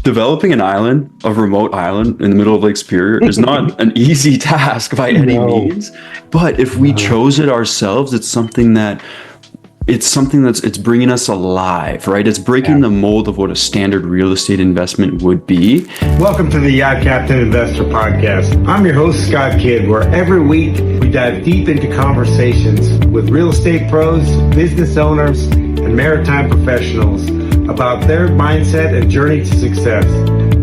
Developing an island, a remote island in the middle of Lake Superior, is not an easy task by any No. means. But if we chose it ourselves, it's bringing us alive, right? It's breaking the mold of what a standard real estate investment would be. Welcome to the Yacht Captain Investor Podcast. I'm your host, Scott Kidd, where every week we dive deep into conversations with real estate pros, business owners, and maritime professionals about their mindset and journey to success.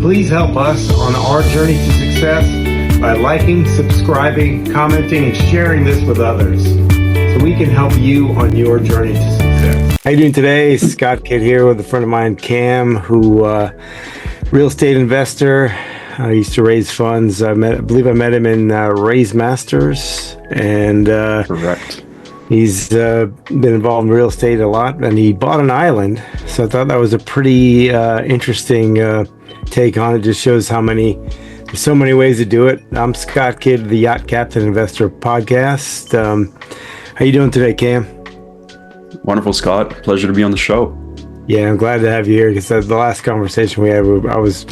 Please help us on our journey to success by liking, subscribing, commenting, and sharing this with others so we can help you on your journey to success. How you doing today? Scott Kidd here with a friend of mine, Cam, who real estate investor. I used to raise funds. I believe I met him in Raise Masters, and Correct. he's been involved in real estate a lot, and he bought an island. So I thought that was a pretty interesting take on it. Just shows there's so many ways to do it. I'm Scott Kidd, the Yacht Captain Investor Podcast. How you doing today, Cam? Wonderful, Scott. Pleasure to be on the show. Yeah, I'm glad to have you here because the last conversation we had, I was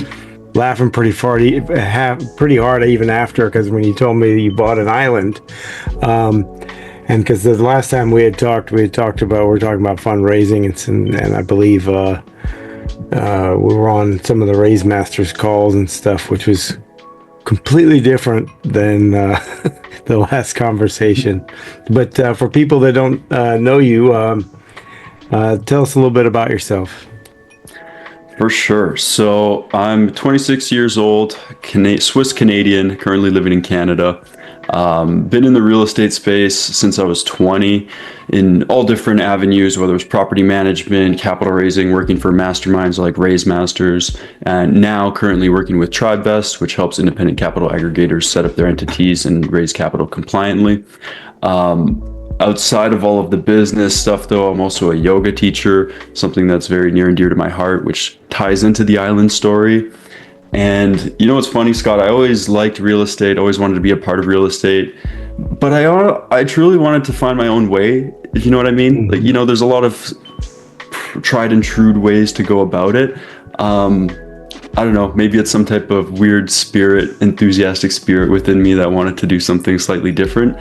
laughing pretty hard even after, because when you told me you bought an island, and because the last time we were talking about fundraising, and I believe we were on some of the Raise Masters calls and stuff, which was completely different than the last conversation. But for people that don't know you, tell us a little bit about yourself. For sure. So I'm 26 years old, Swiss Canadian, currently living in Canada. Been in the real estate space since I was 20 in all different avenues, whether it was property management, capital raising, working for masterminds like Raise Masters, and now currently working with Tribevest, which helps independent capital aggregators set up their entities and raise capital compliantly. Outside of all of the business stuff, though, I'm also a yoga teacher, something that's very near and dear to my heart, which ties into the island story. And you know what's funny, Scott? I always liked real estate, always wanted to be a part of real estate, but I truly wanted to find my own way, if you know what I mean. Like, you know, there's a lot of tried and true ways to go about it. I don't know, maybe it's some type of weird enthusiastic spirit within me that wanted to do something slightly different.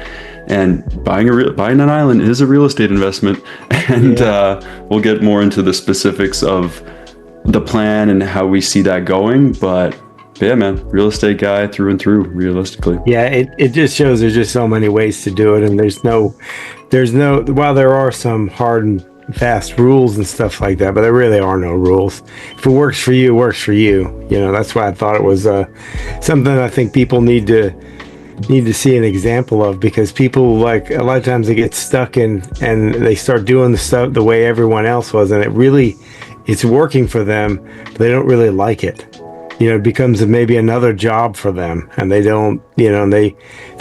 And buying an island is a real estate investment, and we'll get more into the specifics of the plan and how we see that going. But yeah, man, real estate guy through and through, realistically. Yeah, it just shows there's just so many ways to do it, and there's no while there are some hard and fast rules and stuff like that, but there really are no rules. If it works for you, it works for you. You know, that's why I thought it was something I think people need to see an example of, because people, like, a lot of times they get stuck in and they start doing the stuff the way everyone else was, and it's working for them, but they don't really like it. You know, it becomes maybe another job for them, and they don't, you know, they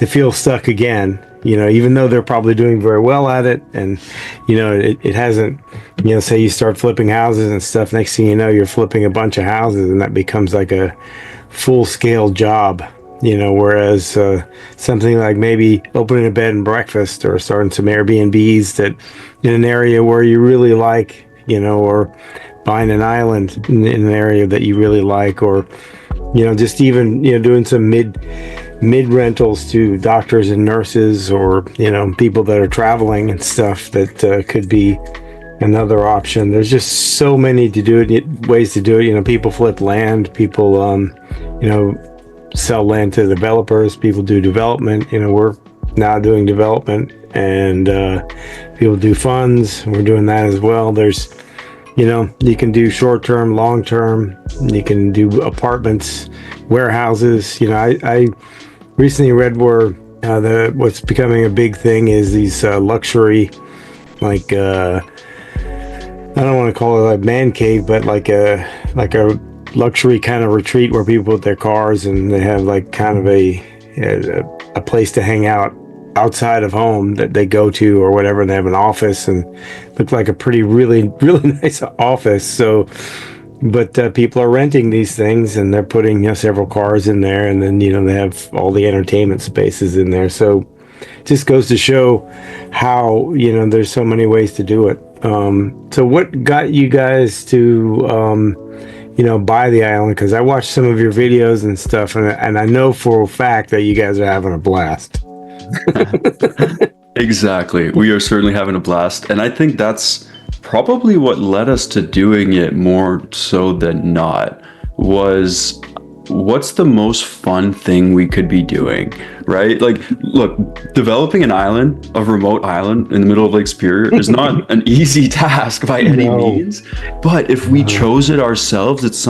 feel stuck again, you know, even though they're probably doing very well at it. And, you know, it hasn't, you know, say you start flipping houses and stuff, next thing you know, you're flipping a bunch of houses, and that becomes like a full-scale job. You know, whereas something like maybe opening a bed and breakfast or starting some Airbnbs that in an area where you really like, you know, or buying an island in an area that you really like, or, you know, just even, you know, doing some mid rentals to doctors and nurses, or, you know, people that are traveling and stuff, that could be another option. There's just so many ways to do it. You know, people flip land, people, you know, sell land to developers, people do development. You know, we're now doing development, and people do funds. We're doing that as well. There's, you know, you can do short-term, long-term, you can do apartments, warehouses. You know, I recently read where what's becoming a big thing is these luxury, like I don't want to call it a man cave, but like a luxury kind of retreat where people put their cars and they have like kind of a place to hang out outside of home that they go to or whatever, and they have an office and look like a really nice office. So, but people are renting these things, and they're putting, you know, several cars in there, and then, you know, they have all the entertainment spaces in there. So it just goes to show how, you know, there's so many ways to do it. So what got you guys to by the island, because I watched some of your videos and stuff, and I know for a fact that you guys are having a blast. Exactly. We are certainly having a blast. And I think that's probably what led us to doing it more so than not was what's the most fun thing we could be doing, right? Like, look, developing an island, a remote island in the middle of Lake Superior is not an easy task by any No. means. But if we chose it ourselves, it's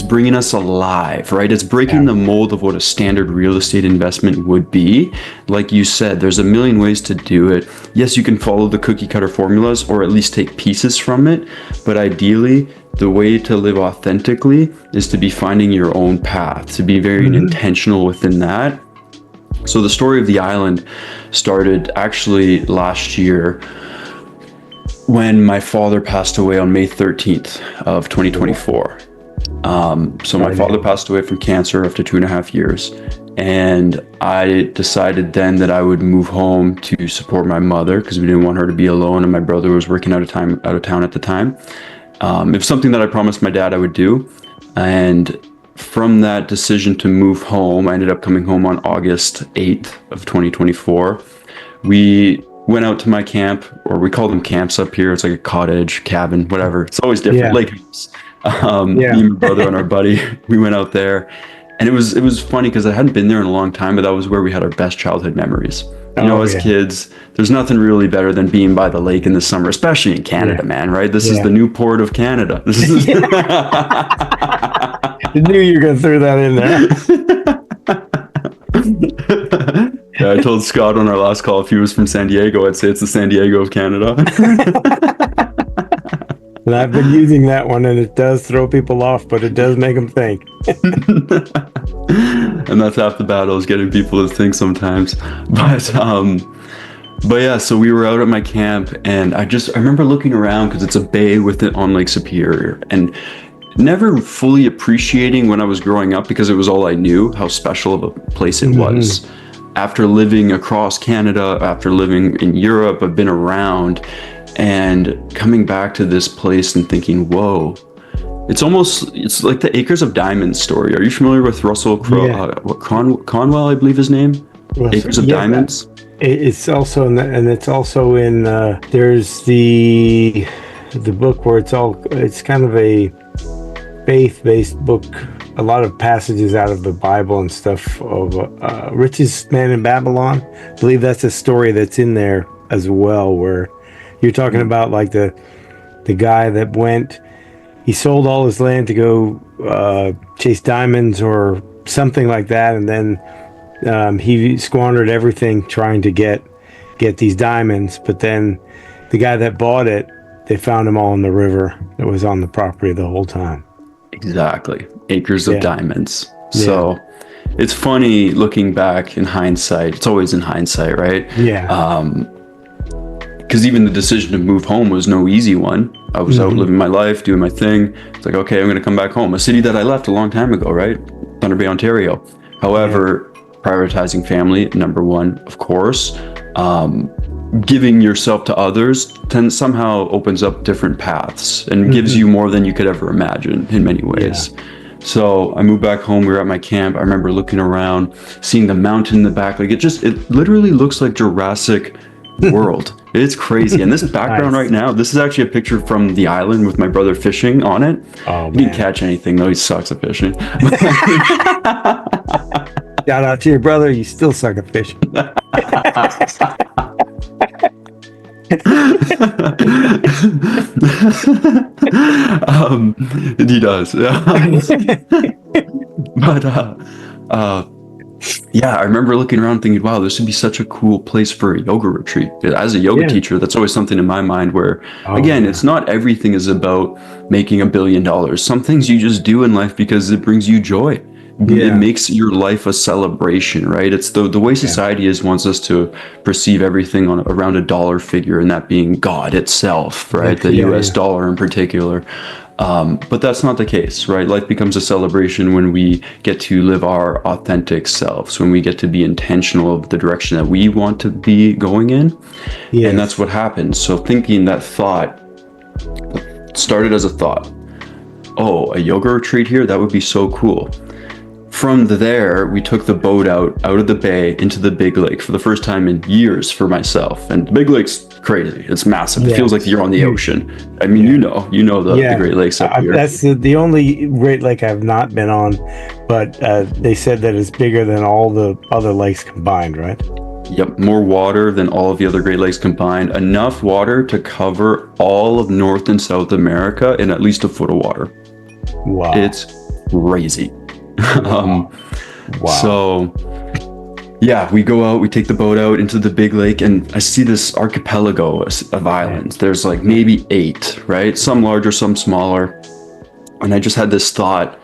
bringing us alive, right? It's breaking the mold of what a standard real estate investment would be. Like you said, there's a million ways to do it. Yes, you can follow the cookie cutter formulas or at least take pieces from it, but ideally the way to live authentically is to be finding your own path, to be very intentional within that. So the story of the island started actually last year when my father passed away on May 13th of 2024. So my father passed away from cancer after 2.5 years. And I decided then that I would move home to support my mother because we didn't want her to be alone. And my brother was working out of town at the time. It was something that I promised my dad I would do. And from that decision to move home, I ended up coming home on August 8th of 2024. We went out to my camp, or we call them camps up here. It's like a cottage, cabin, whatever. It's always different. Lake house. Me and my brother and our buddy, we went out there, and it was funny because I hadn't been there in a long time, but that was where we had our best childhood memories. As kids, there's nothing really better than being by the lake in the summer, especially in Canada, man, right? This is the Newport of Canada. This is I knew you were going to throw that in there. Yeah, I told Scott on our last call if he was from San Diego, I'd say it's the San Diego of Canada. And I've been using that one, and it does throw people off, but it does make them think. And that's half the battle, is getting people to think sometimes. But yeah, so we were out at my camp, and I remember looking around because it's a bay with it on Lake Superior, and never fully appreciating when I was growing up, because it was all I knew, how special of a place it was. After living across Canada, after living in Europe, I've been around, and coming back to this place and thinking, whoa, it's like the Acres of Diamonds story. Are you familiar with Russell Conwell, I believe his name? Acres of Diamonds? It's also it's also in there's the book where it's kind of a faith-based book, a lot of passages out of the Bible and stuff of Richest Man in Babylon. I believe that's a story that's in there as well, where you're talking about like the guy that he sold all his land to go chase diamonds or something like that, and then he squandered everything trying to get these diamonds. But then the guy that bought it, they found him all in the river that was on the property the whole time. Exactly. Acres of Diamonds. So it's funny looking back in hindsight. It's always in hindsight, right? Because even the decision to move home was no easy one. I was out living my life, doing my thing. It's like, okay, I'm going to come back home. A city that I left a long time ago, right? Thunder Bay, Ontario. However, prioritizing family, number one, of course. Giving yourself to others then somehow opens up different paths and gives you more than you could ever imagine in many ways. So I moved back home. We were at my camp. I remember looking around, seeing the mountain in the back. Like it literally looks like Jurassic World. It's crazy. And this background right now, this is actually a picture from the island with my brother fishing on it. Oh, he didn't catch anything though. He sucks at fishing. Shout out to your brother. You still suck at fishing. He does. But yeah, I remember looking around thinking, wow, this would be such a cool place for a yoga retreat. As a yoga teacher, that's always something in my mind where, it's not everything is about making $1 billion. Some things you just do in life because it brings you joy. It makes your life a celebration, right? It's the way society wants us to perceive everything around a dollar figure, and that being God itself, right? The US dollar in particular. But that's not the case, right? Life becomes a celebration when we get to live our authentic selves, when we get to be intentional of the direction that we want to be going in. And that's what happens. So thinking that thought, started as a thought. Oh, a yoga retreat here? That would be so cool. From there, we took the boat out of the bay into the big lake for the first time in years for myself. And the big lake's crazy. It's massive. It feels like you're on the ocean. I mean, you know the Great Lakes up here. That's the only Great Lake I've not been on, but they said that it's bigger than all the other lakes combined, right? Yep, more water than all of the other Great Lakes combined. Enough water to cover all of North and South America in at least a foot of water. Wow. It's crazy. Wow. So yeah, we go out, we take the boat out into the big lake, and I see this archipelago of islands. There's like maybe 8, right? Some larger, some smaller. And I just had this thought,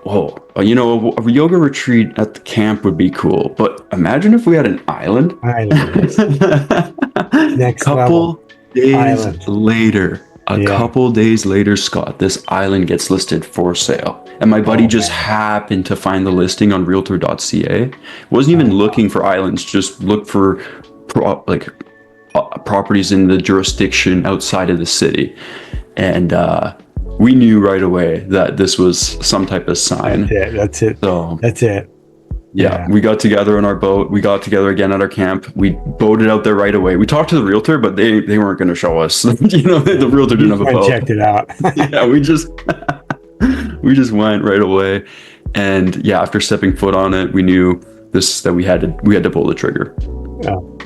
whoa, you know, a yoga retreat at the camp would be cool, but imagine if we had an island. Next couple level. days Island. later, couple days later, Scott, this island gets listed for sale. And my buddy just happened to find the listing on realtor.ca. Wasn't even looking for islands, just looked for properties in the jurisdiction outside of the city. And we knew right away that this was some type of sign. That's it. So that's it. Yeah, we got together on our boat. We got together again at our camp. We boated out there right away. We talked to the realtor, but they weren't going to show us. You know, the realtor didn't have a boat. Checked it out. Yeah, we just went right away, and yeah, after stepping foot on it, we knew that we had to pull the trigger. Oh.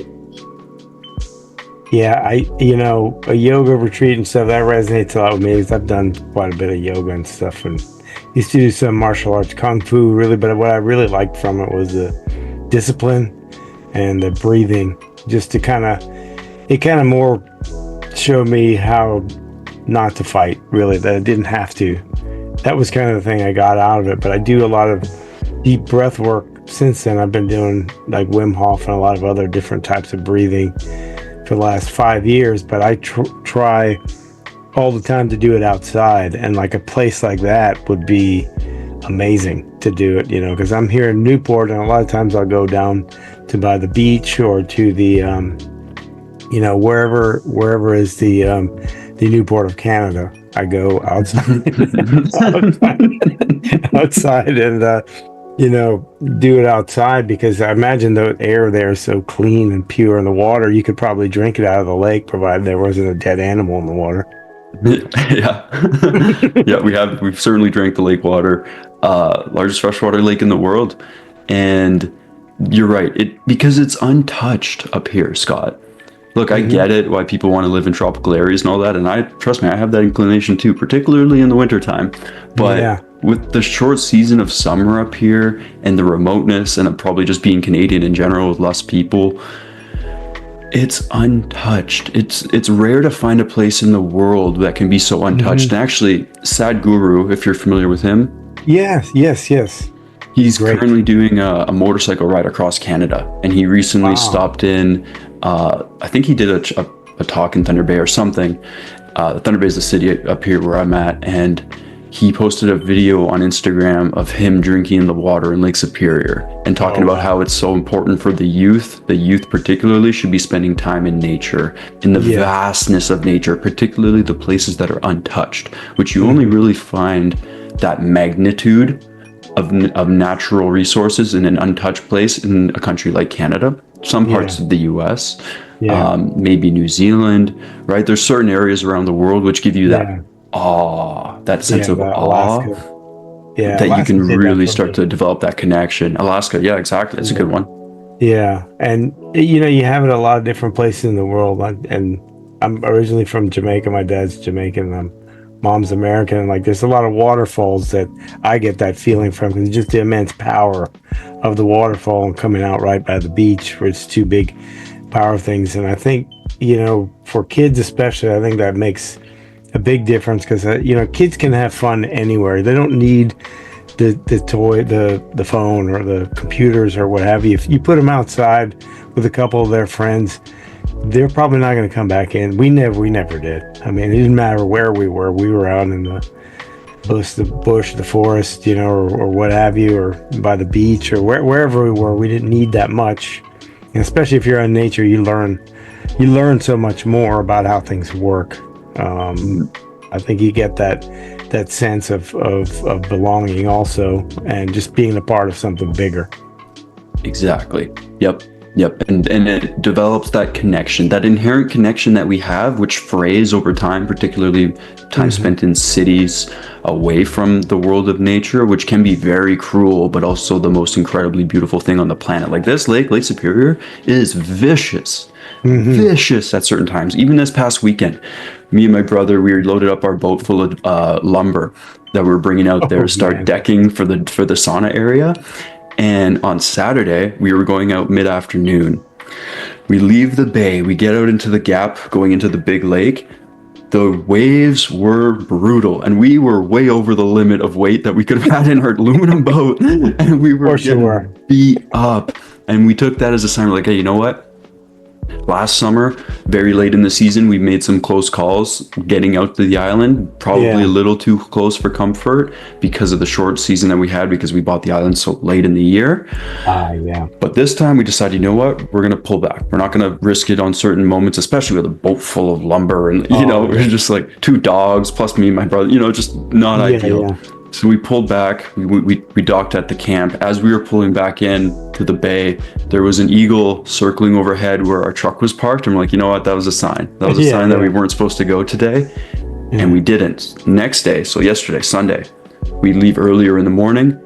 Yeah, a yoga retreat and stuff that resonates a lot with me because I've done quite a bit of yoga and stuff, and used to do some martial arts, kung fu, really. But what I really liked from it was the discipline and the breathing. Just to it kind of more showed me how not to fight. Really, that I didn't have to. That was kind of the thing I got out of it. But I do a lot of deep breath work since then. I've been doing like Wim Hof and a lot of other different types of breathing for the last 5 years. But I try all the time to do it outside, and like a place like that would be amazing to do it, because I'm here in Newport, and a lot of times I'll go down to by the beach or to the wherever is the Newport of Canada. I go outside outside and do it outside, because I imagine the air there is so clean and pure, in the water you could probably drink it out of the lake, provided there wasn't a dead animal in the water. Yeah, we've certainly drank the lake water, largest freshwater lake in the world. And you're right, because it's untouched up here, Scott. Look, I get it why people want to live in tropical areas and all that, and trust me, I have that inclination too, particularly in the wintertime. But with the short season of summer up here and the remoteness, and probably just being Canadian in general with less people, it's untouched. It's rare to find a place in the world that can be so untouched. And actually, Sadhguru, if you're familiar with him. Yes. He's currently doing a motorcycle ride across Canada. And he recently stopped in, I think he did a talk in Thunder Bay or something. Thunder Bay is the city up here where I'm at. And he posted a video on Instagram of him drinking the water in Lake Superior and talking about how it's so important for the youth. The youth particularly should be spending time in nature, in the vastness of nature, particularly the places that are untouched, which you only really find that magnitude of natural resources in an untouched place in a country like Canada, some parts of the US, maybe New Zealand, right? There's certain areas around the world which give you that awe, that sense of awe, that Alaska, you can really start to develop that connection. Alaska, yeah, exactly. That's a good one. Yeah, and you have it a lot of different places in the world. And I'm originally from Jamaica. My dad's Jamaican. Mom's American. And like, there's a lot of waterfalls that I get that feeling from, because just the immense power of the waterfall and coming out right by the beach, where it's two big power things. And I think for kids especially, I think that makes a big difference, because kids can have fun anywhere. They don't need the toy, the phone or the computers or what have you. If you put them outside with a couple of their friends, they're probably not going to come back in. We never did. I mean, it didn't matter where we were. We were out in the bush, the forest, or what have you, or by the beach, or wherever we were. We didn't need that much. And especially if you're in nature, you learn so much more about how things work. I think you get that sense of belonging also, and just being a part of something bigger. Exactly. Yep. Yep. And it develops that connection, that inherent connection that we have, which frays over time, particularly time spent in cities away from the world of nature, which can be very cruel, but also the most incredibly beautiful thing on the planet. Like this Lake Superior, is vicious. Vicious at certain times. Even this past weekend, me and my brother, we loaded up our boat full of lumber that we were bringing out there to start decking for the sauna area. And on Saturday, we were going out mid-afternoon. We leave the bay, we get out into the gap, going into the big lake. The waves were brutal, and we were way over the limit of weight that we could have had in our aluminum boat, and we were getting beat up. And we took that as a sign. We're like, hey, you know what? Last summer, very late in the season, we made some close calls getting out to the island, probably a little too close for comfort because of the short season that we had, because we bought the island so late in the year. But this time we decided, you know what, we're going to pull back. We're not going to risk it on certain moments, especially with a boat full of lumber. And, you know, it was just like 2 dogs plus me and my brother, you know, just not ideal. So we pulled back, we docked at the camp. As we were pulling back in to the bay, there was an eagle circling overhead where our truck was parked. And we're like, you know what, that was a sign. That was a sign that we weren't supposed to go today. And we didn't. Next day, so yesterday, Sunday, we leave earlier in the morning,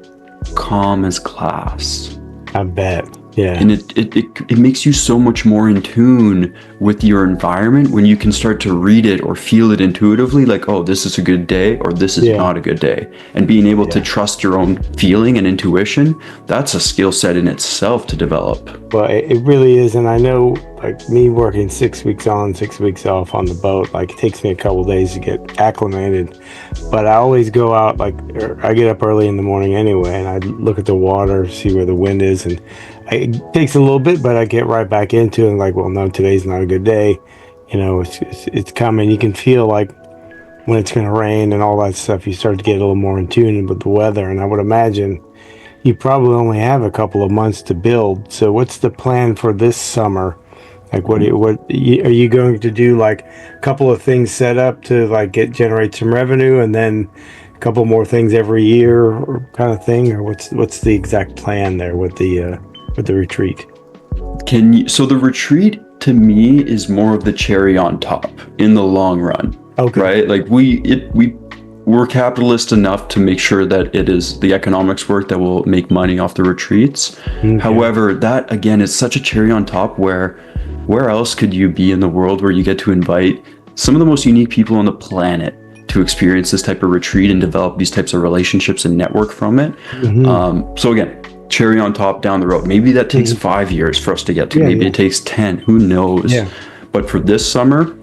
calm as glass. I bet. Yeah. And it makes you so much more in tune with your environment when you can start to read it or feel it intuitively, like, oh, this is a good day or this is not a good day. And being able to trust your own feeling and intuition, that's a skill set in itself to develop. Well, it really is. And I know, like, me working 6 weeks on, 6 weeks off on the boat, like, it takes me a couple of days to get acclimated. But I always go out, like, I get up early in the morning anyway, and I look at the water, see where the wind is, and it takes a little bit, but I get right back into it and like, well, no, today's not a good day. You know, it's coming. You can feel like when it's going to rain and all that stuff, you start to get a little more in tune with the weather. And I would imagine you probably only have a couple of months to build. So what's the plan for this summer? Like, what are you going to do? Like a couple of things set up to like generate some revenue, and then a couple more things every year, or kind of thing, or what's the exact plan there with the retreat? So the retreat to me is more of the cherry on top in the long run. Okay. Right? Like we're capitalist enough to make sure that it is the economics work that will make money off the retreats. Okay. However, that again is such a cherry on top, where else could you be in the world where you get to invite some of the most unique people on the planet to experience this type of retreat and develop these types of relationships and network from it. So again, cherry on top down the road. Maybe that takes 5 years for us to get to. Maybe it takes 10. Who knows? But for this summer,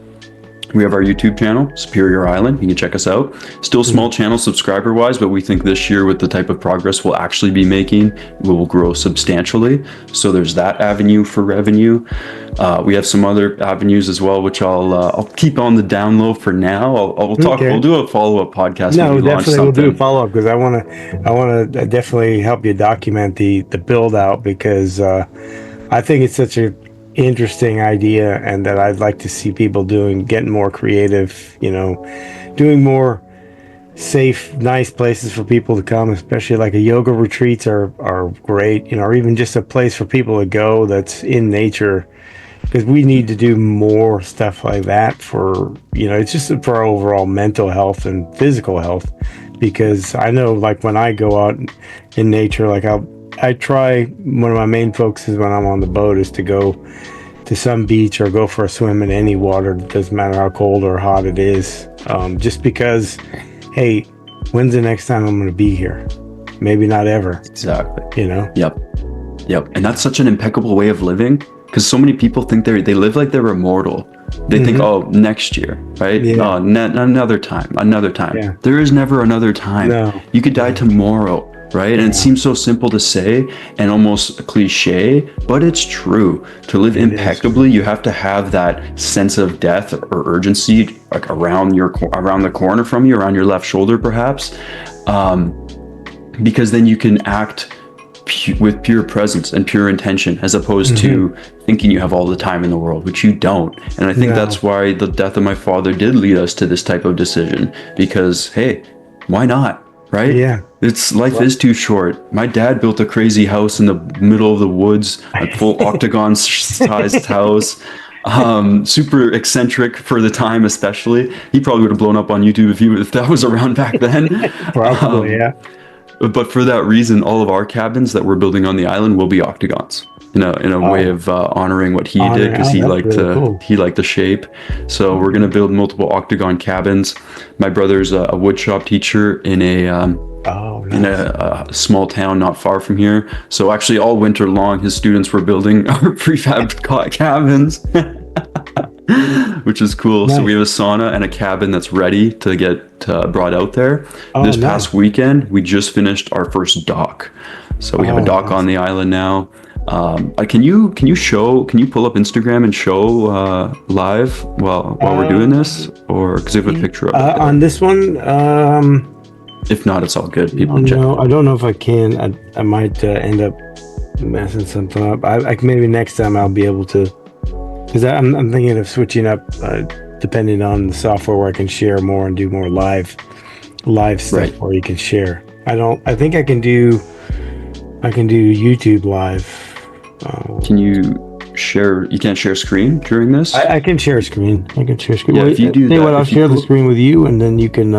we have our YouTube channel, Superior Island. You can check us out. Still small channel subscriber wise, but we think this year with the type of progress we'll actually be making, we will grow substantially. So there's that avenue for revenue. We have some other avenues as well, which I'll keep on the down low for now. We'll talk. We'll do a follow-up podcast. No, definitely we'll do a follow-up, because I want to definitely help you document the build out, because I think it's such a interesting idea, and that I'd like to see people getting more creative, you know, doing more safe, nice places for people to come, especially like a yoga retreats are great, you know, or even just a place for people to go that's in nature, because we need to do more stuff like that for, you know, it's just for our overall mental health and physical health. Because I know, like, when I go out in nature, like I try, one of my main focuses when I'm on the boat is to go to some beach or go for a swim in any water. It doesn't matter how cold or hot it is. Just because, hey, when's the next time I'm going to be here? Maybe not ever. Exactly. You know? Yep. And that's such an impeccable way of living, because so many people think they live like they're immortal. They think, oh, next year, right? Oh, another time. Yeah. There is never another time. No. You could die tomorrow. Right? And it seems so simple to say and almost a cliche, but it's true. To live impeccably, you have to have that sense of death or urgency, like around the corner from you, around your left shoulder, perhaps, because then you can act with pure presence and pure intention, as opposed to thinking you have all the time in the world, which you don't. And I think that's why the death of my father did lead us to this type of decision, because hey, why not? Right? Yeah. It's life is too short. My dad built a crazy house in the middle of the woods, a full octagon sized house. Super eccentric for the time, especially. He probably would have blown up on YouTube if that was around back then. Probably, yeah. But for that reason, all of our cabins that we're building on the island will be octagons, in a way of honoring what he did, because he liked the shape. So we're gonna build multiple octagon cabins. My brother's a woodshop teacher in in a small town not far from here. So actually, all winter long, his students were building our prefab cabins. Which is cool. Nice. So we have a sauna and a cabin that's ready to get brought out there. This past weekend, we just finished our first dock. So we have a dock on the island now. Can you pull up Instagram and show live while we're doing this, or because we have a picture of it on this one? If not, it's all good. People check. I don't know if I can. I might end up messing something up. I maybe next time I'll be able to. Because I'm thinking of switching up, depending on the software, where I can share more and do more live stuff where you can share. I think I can do YouTube live. Can you share? You can't share screen during this? I can share screen. I can share screen. Yeah, if you do that, I'll share the screen with you, and then you can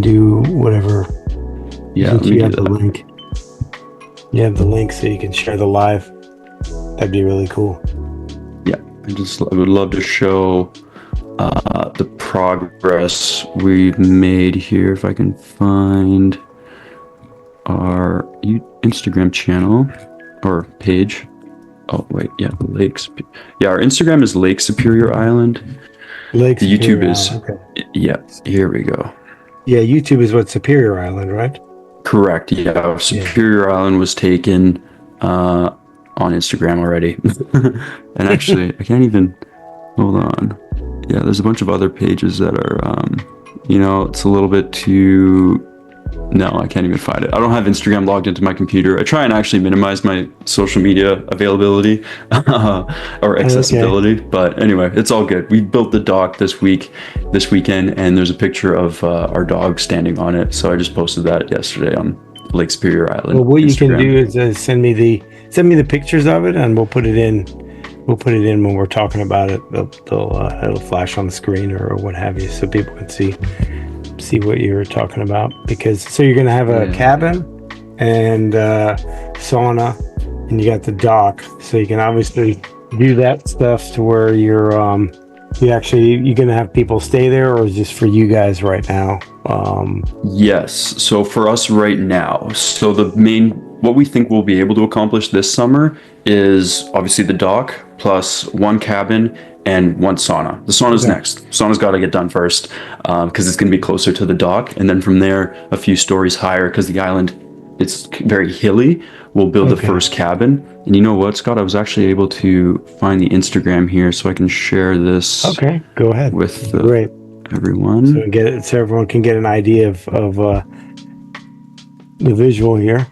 do whatever. Yeah, you have the link. You have the link, so you can share the live. That'd be really cool. I would love to show the progress we've made here. If I can find our Instagram channel or page. Oh wait, yeah, Lakes. Yeah, our Instagram is Lake Superior Island. Lake the Superior YouTube is Island, okay. Yeah. Here we go. Yeah, YouTube is what, Superior Island, right? Correct. Yeah, Superior Island was taken on Instagram already. And actually, I can't even, hold on. Yeah, there's a bunch of other pages that are, it's a little bit too, no, I can't even find it. I don't have Instagram logged into my computer. I try and actually minimize my social media availability or accessibility. But anyway, it's all good. We built the dock this weekend, and there's a picture of our dog standing on it. So I just posted that yesterday on Lake Superior Island. Well, what Instagram. You can do is send me the pictures of it, and we'll put it in. We'll put it in when we're talking about it. It'll flash on the screen or what have you, so people can see what you're talking about. So you're gonna have a cabin and sauna, and you got the dock, so you can obviously do that stuff to where you're gonna have people stay there, or is this for you guys right now? Yes. So for us right now, so what we think we'll be able to accomplish this summer is obviously the dock plus one cabin and one sauna. The sauna's next. Sauna's got to get done first because it's going to be closer to the dock. And then from there, a few stories higher, because the island, it's very hilly, we'll build the first cabin. And you know what, Scott? I was actually able to find the Instagram here, so I can share this. Okay, go ahead. With Great. Everyone. So everyone can get an idea of the visual here.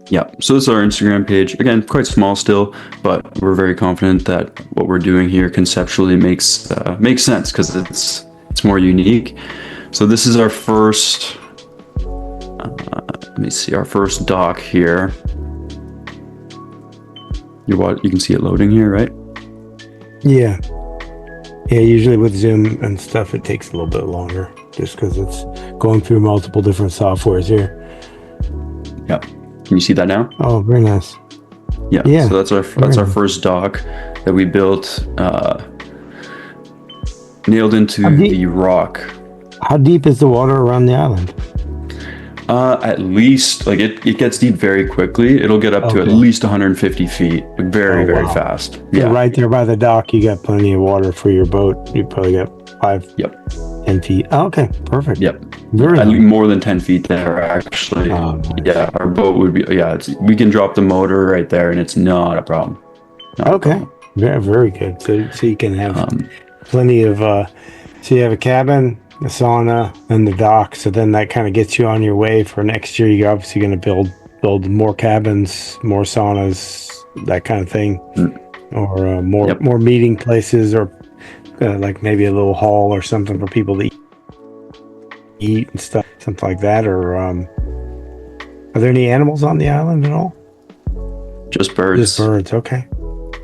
Yeah, so this is our Instagram page. Again, quite small still, but we're very confident that what we're doing here conceptually makes sense, because it's more unique. So this is our first. Let me see, our first dock here. You can see it loading here, right? Yeah. Yeah, usually with Zoom and stuff, it takes a little bit longer, just because it's going through multiple different softwares here. Yeah. Can you see that now? Oh, very nice. Yeah. So that's our first dock that we built, nailed into the rock. How deep is the water around the island? At least, like it gets deep very quickly. It'll get up to at least 150 feet, very fast. Yeah, right there by the dock, you got plenty of water for your boat. You probably got 10 feet. Oh, okay, perfect. Yep. More than 10 feet there, actually. Oh, nice. Yeah, our boat would be. Yeah, we can drop the motor right there, and it's not a problem. Very, very good. So you can have plenty of. So you have a cabin, the sauna, and the dock. So then that kind of gets you on your way for next year. You're obviously going to build more cabins, more saunas, that kind of thing, Mm, or yep. more meeting places, or like maybe a little hall or something for people to eat and stuff, something like that. Or are there any animals on the island at all? Just Just birds. birds. Okay,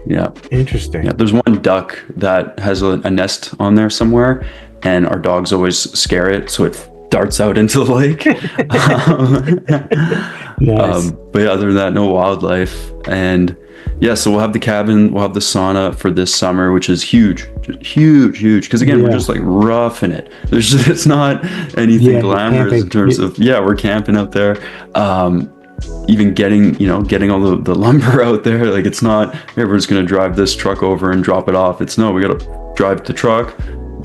Yeah. interesting. Yeah. There's one duck that has a nest on there somewhere, and our dogs always scare it, so it darts out into the lake. Nice. But yeah, other than that, no wildlife. And yeah, so we'll have the cabin, we'll have the sauna for this summer, which is huge, huge, huge. Because again, we're Yeah, just like roughing it. There's just, it's not anything yeah. You're glamorous in camping. terms of, yeah, we're camping out there. Even getting all the lumber out there, like it's not, hey, we're just gonna drive this truck over and drop it off. It's no, we gotta drive the truck,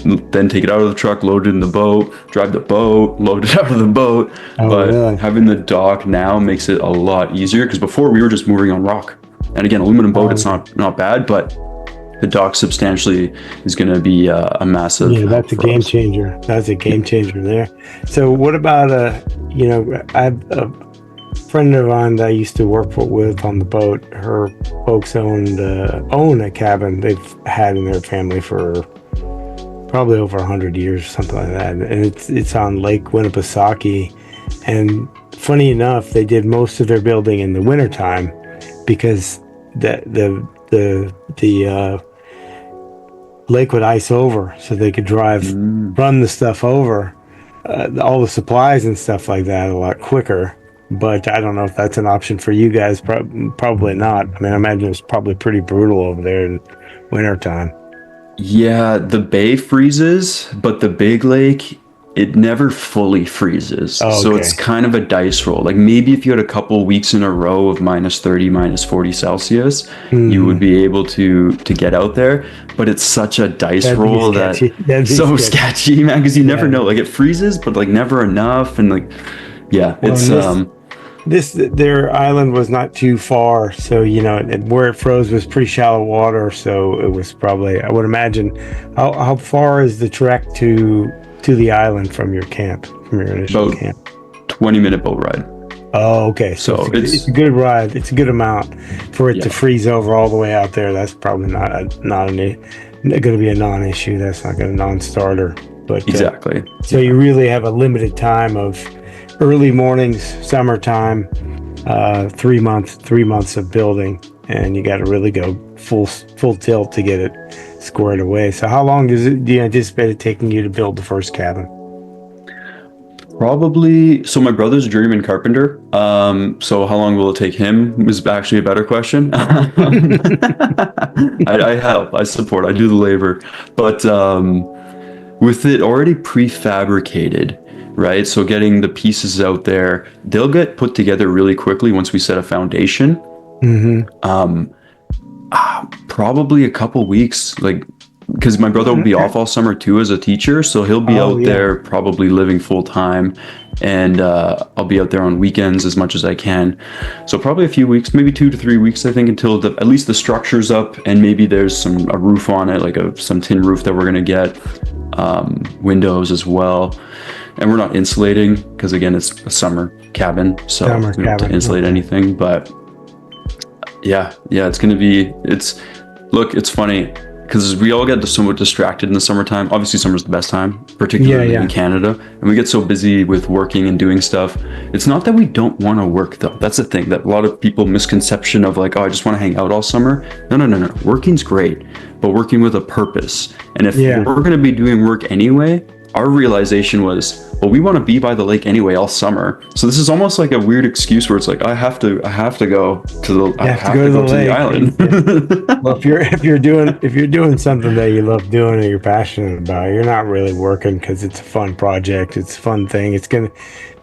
then take it out of the truck, load it in the boat, drive the boat, load it out of the boat. Oh, But really? having the dock now makes it a lot easier, because before we were just moving on rock. And again, aluminum boat, Oh, it's yeah. not bad, but the dock substantially is going to be a massive Yeah, help that's a for game us. changer. That's a game changer there. So, what about I have a friend of mine that I used to work with on the boat. Her folks own a cabin they've had in their family for probably over 100 years, something like that, and it's on Lake Winnipesaukee. And funny enough, they did most of their building in the wintertime because the lake would ice over, so they could Mm. run the stuff over, all the supplies and stuff like that a lot quicker. But I don't know if that's an option for you guys. Probably not. I mean, I imagine it's probably pretty brutal over there in wintertime. Yeah, the bay freezes, but the big lake, it never fully freezes. Oh, So it's okay. kind of a dice roll. Like maybe if you had a couple weeks in a row of -30, -40 Celsius, you would Hmm. be able to get out there. But it's such a dice That'd be roll that sketchy. That'd be so sketchy. sketchy, man, because you never Yeah. know. Like it freezes, but like never enough. And like, yeah, Well, it's and this their island was not too far, so where it froze was pretty shallow water, so it was probably, I would imagine. How far is the trek to the island from your camp, from your initial about camp? 20-minute boat ride. Oh, okay. So So it's it's a good ride. It's a good amount for it to yeah, freeze over all the way out there. That's probably not going to be a non-issue. That's not going to non-starter. But exactly. so you really have a limited time of early mornings, summertime, 3 months of building, and you got to really go full tilt to get it squared away. So how long do you anticipate it taking you to build the first cabin? Probably. So my brother's a journeyman carpenter. So how long will it take him is actually a better question. I help, I support, I do the labor, but with it already prefabricated, right? So getting the pieces out there, they'll get put together really quickly once we set a foundation. Hmm. Probably a couple weeks, like because my brother will be Okay. off all summer too as a teacher, so he'll be Oh, out yeah. there probably living full time, and I'll be out there on weekends as much as I can. So probably a few weeks, maybe 2 to 3 weeks, I think, until at least the structure's up and maybe there's a roof on it, like some tin roof that we're gonna get, windows as well. And we're not insulating because again, it's a summer cabin, so Summer we don't have to cabin. insulate Okay. anything. But yeah, it's gonna be. Look, it's funny because we all get somewhat distracted in the summertime. Obviously, summer's the best time, Yeah, particularly in yeah. Canada, and we get so busy with working and doing stuff. It's not that we don't want to work, though. That's the thing that a lot of people misconception of, like, oh, I just want to hang out all summer. No, no, no, no. Working's great, but working with a purpose. And if Yeah. we're going to be doing work anyway, our realization was, well, we want to be by the lake anyway all summer. So this is almost like a weird excuse where it's like, I have to go to the, I You have to have go to to the go to the lake. island. Well, if you're doing something that you love doing or you're passionate about, you're not really working because it's a fun project. It's a fun thing.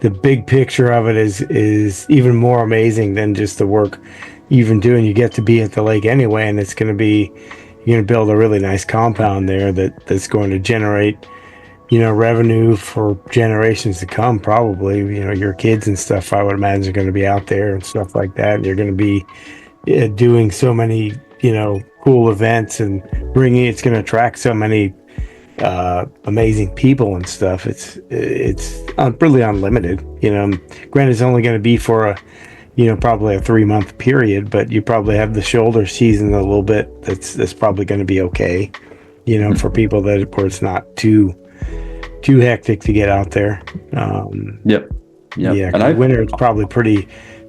The big picture of it is even more amazing than just the work you've been doing. You get to be at the lake anyway, and you're going to build a really nice compound there that's going to generate revenue for generations to come. Probably, your kids and stuff, I would imagine, are going to be out there and stuff like that. And you're going to be doing so many, cool events and it's going to attract so many amazing people and stuff. It's really unlimited. Granted, it's only going to be for probably a 3-month period, but you probably have the shoulder season a little bit. That's probably going to be okay. For people where it's not too hectic to get out there. Yep. Yeah, And winter it's probably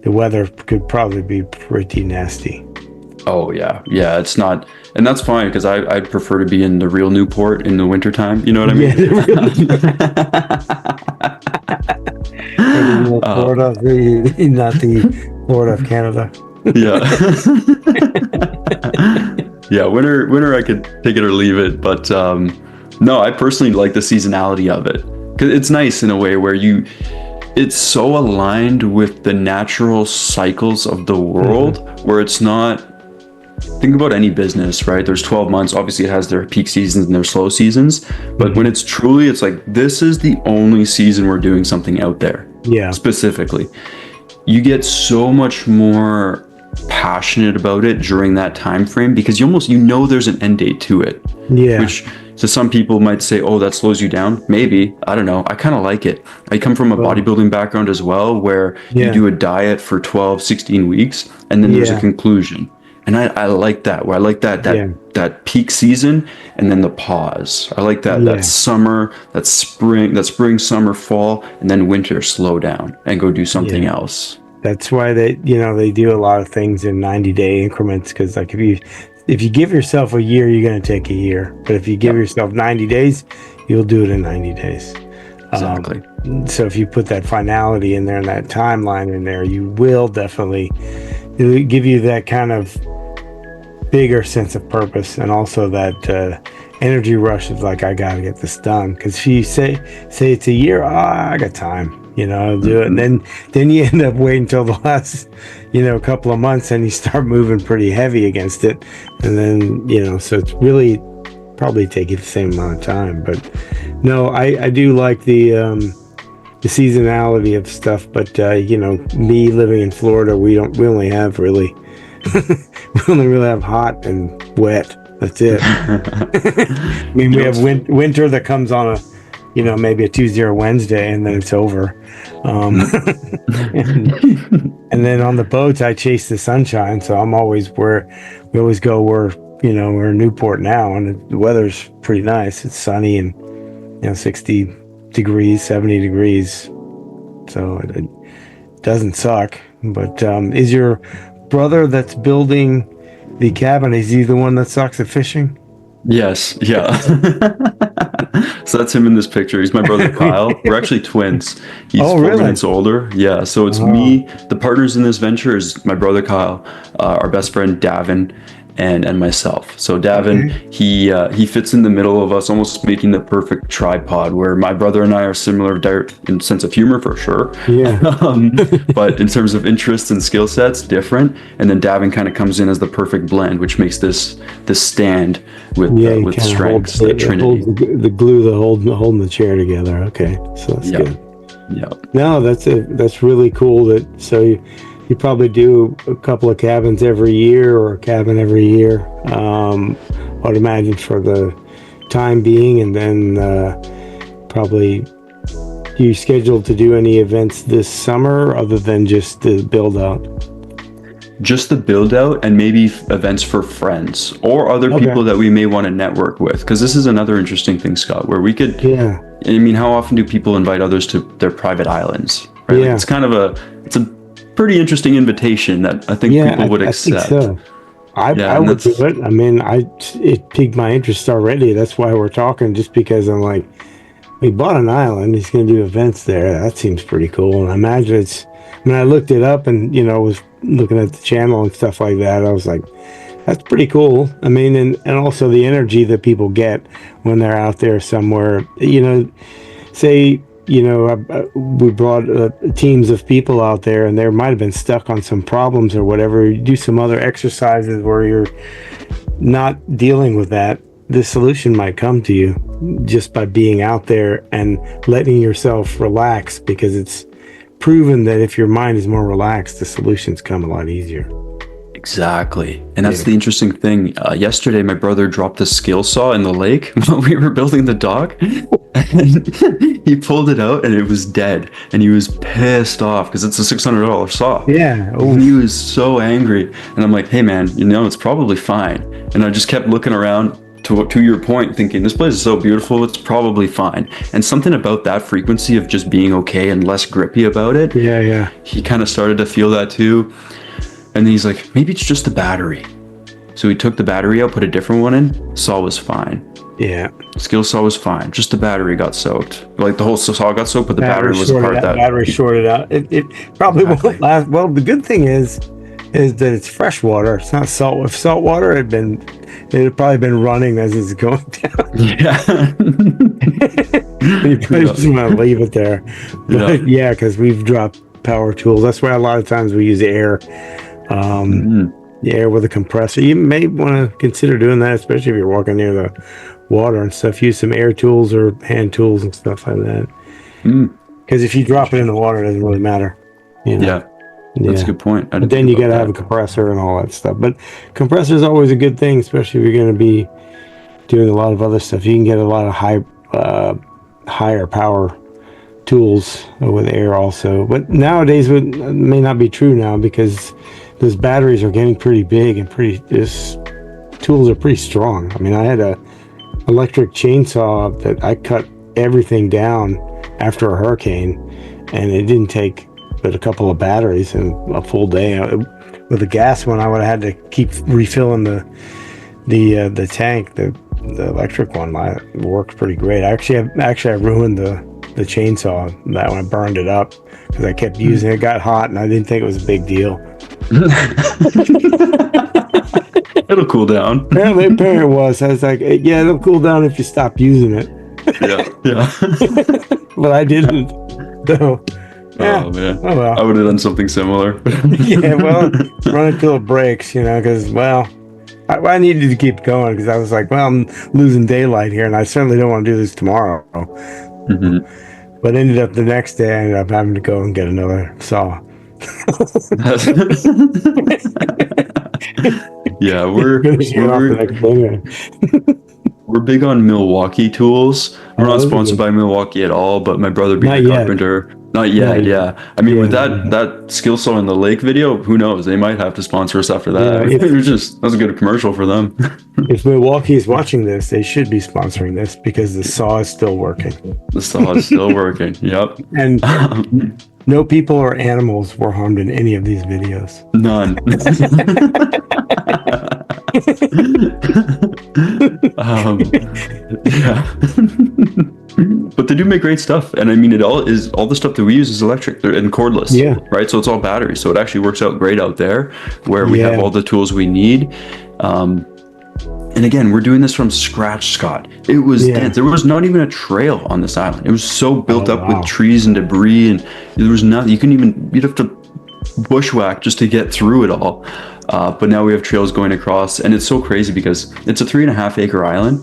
the weather could probably be pretty nasty. Oh yeah, it's not, and that's fine because I'd prefer to be in the real Newport in the wintertime. You know what I mean? Yeah, the Florida, not the Florida of Canada. Yeah. Yeah, winter I could take it or leave it, but no, I personally like the seasonality of it because it's nice in a way where it's so aligned with the natural cycles of the world, where it's not. Think about any business, right? There's 12 months. Obviously, it has their peak seasons and their slow seasons. But when it's like, this is the only season we're doing something out there. Yeah. Specifically. You get so much more passionate about it during that time frame because there's an end date to it. Yeah. Which to some people might say, oh, that slows you down. Maybe. I don't know. I kind of like it. I come from a bodybuilding background as well, where you do a diet for 12, 16 weeks, and then there's a conclusion. And I like that, where I like that peak season and then the pause. I like that summer, that spring, summer, fall, and then winter, slow down and go do something else. That's why they do a lot of things in 90-day increments, because like if you give yourself a year, you're going to take a year. But if you give yourself 90 days, you'll do it in 90 days. Exactly. So if you put that finality in there and that timeline in there, you will definitely, it'll give you that kind of bigger sense of purpose, and also that energy rush of like, I gotta get this done. Because if you say it's a year, I got time, I'll do it. And then you end up waiting until the last couple of months, and you start moving pretty heavy against it, and then so it's really probably take you the same amount of time. But no, I do like the seasonality of stuff. But me living in Florida, we only have really we only really have hot and wet. That's it. I mean, we have winter that comes on maybe a Tuesday or Wednesday, and then it's over. And then on the boats, I chase the sunshine. So I'm always we're in Newport now, and the weather's pretty nice. It's sunny and 60 degrees, 70 degrees. So it doesn't suck. But is your brother that's building the cabin, is he the one that sucks at fishing? Yes. Yeah. So that's him in this picture. He's my brother Kyle. We're actually twins. He's 4 minutes older. Yeah. So it's me. The partners in this venture is my brother Kyle, our best friend Davin, and myself. So Davin, he fits in the middle of us, almost making the perfect tripod, where my brother and I are similar in sense of humor for sure. Yeah. But in terms of interests and skill sets, different. And then Davin kind of comes in as the perfect blend, which makes this stand with strengths. The trinity. The glue that holding the chair together. Okay, so that's good. Yeah. No, that's really cool. So you probably do a couple of cabins every year, or a cabin every year, I'd imagine, for the time being. And then probably, you scheduled to do any events this summer other than just the build out? Just the build out, and maybe events for friends or other people that we may want to network with. Because this is another interesting thing, Scott, where we could, I mean, how often do people invite others to their private islands? Right? Yeah. Like, it's a pretty interesting invitation that I think people would accept. I think so. I would do it. I mean, it piqued my interest already. That's why we're talking, just because I'm like, we bought an island. He's going to do events there. That seems pretty cool. And I imagine I looked it up and, was looking at the channel and stuff like that. I was like, that's pretty cool. I mean, and also the energy that people get when they're out there somewhere, say, we brought teams of people out there, and they might have been stuck on some problems or whatever. You do some other exercises where you're not dealing with that. The solution might come to you just by being out there and letting yourself relax, because it's proven that if your mind is more relaxed, the solutions come a lot easier. Exactly. And that's Yeah. the interesting thing. Yesterday, my brother dropped a skill saw in the lake while we were building the dock. And he pulled it out and it was dead. And he was pissed off because it's a $600 saw. Yeah. And he was so angry. And I'm like, hey, man, it's probably fine. And I just kept looking around to your point, thinking this place is so beautiful, it's probably fine. And something about that frequency of just being okay and less grippy about it. Yeah. He kind of started to feel that too. And then he's like, maybe it's just the battery. So he took the battery out, put a different one in, saw was fine. Yeah. Skill saw was fine. Just the battery got soaked. Like the whole saw got soaked, but the battery was the part that... Battery shorted out. It probably won't last. Well, the good thing is that it's fresh water. It's not salt. If salt water had probably been running as it's going down. Yeah. You probably just want to leave it there. But yeah, because we've dropped power tools. That's why a lot of times we use air. The air with a compressor. You may want to consider doing that, especially if you're walking near the water and stuff. Use some air tools or hand tools and stuff like that. Because if you drop it in the water, it doesn't really matter. Yeah. That's a good point. But then you got to have a compressor and all that stuff. But compressor is always a good thing, especially if you're going to be doing a lot of other stuff. You can get a lot of higher power tools with air also. But nowadays, it may not be true now because those batteries are getting pretty big and these tools are pretty strong. I mean, I had a electric chainsaw that I cut everything down after a hurricane, and it didn't take but a couple of batteries and a full day. With the gas one, I would have had to keep refilling the tank. The electric one worked pretty great. Actually, I ruined the chainsaw that when I burned it up because I kept using it. It got hot, and I didn't think it was a big deal. It'll cool down. Apparently it was. I was like, yeah, it'll cool down if you stop using it. Yeah. But I didn't. So, yeah. Oh man. Oh well. I would have done something similar. Yeah, well, run it till it breaks, because, well, I needed to keep going because I was like, well, I'm losing daylight here, and I certainly don't want to do this tomorrow. But ended up the next day, I ended up having to go and get another saw. Yeah, we're big on Milwaukee tools. We're not sponsored by Milwaukee at all, but my brother being a carpenter. Not yet, yeah. I mean, with that skill saw in the lake video, who knows? They might have to sponsor us after that. Yeah, that was a good commercial for them. If Milwaukee is watching this, they should be sponsoring this because the saw is still working. The saw is still working, yep. And no people or animals were harmed in any of these videos. None. Yeah. But they do make great stuff, and I mean, all the stuff that we use is electric and cordless. Yeah. Right. So it's all batteries. So it actually works out great out there, where we have all the tools we need. And again, we're doing this from scratch, Scott. It was dense. There was not even a trail on this island. It was so built up with trees and debris, and there was nothing. You'd have to bushwhack just to get through it all. But now we have trails going across, and it's so crazy because it's a 3.5 acre island,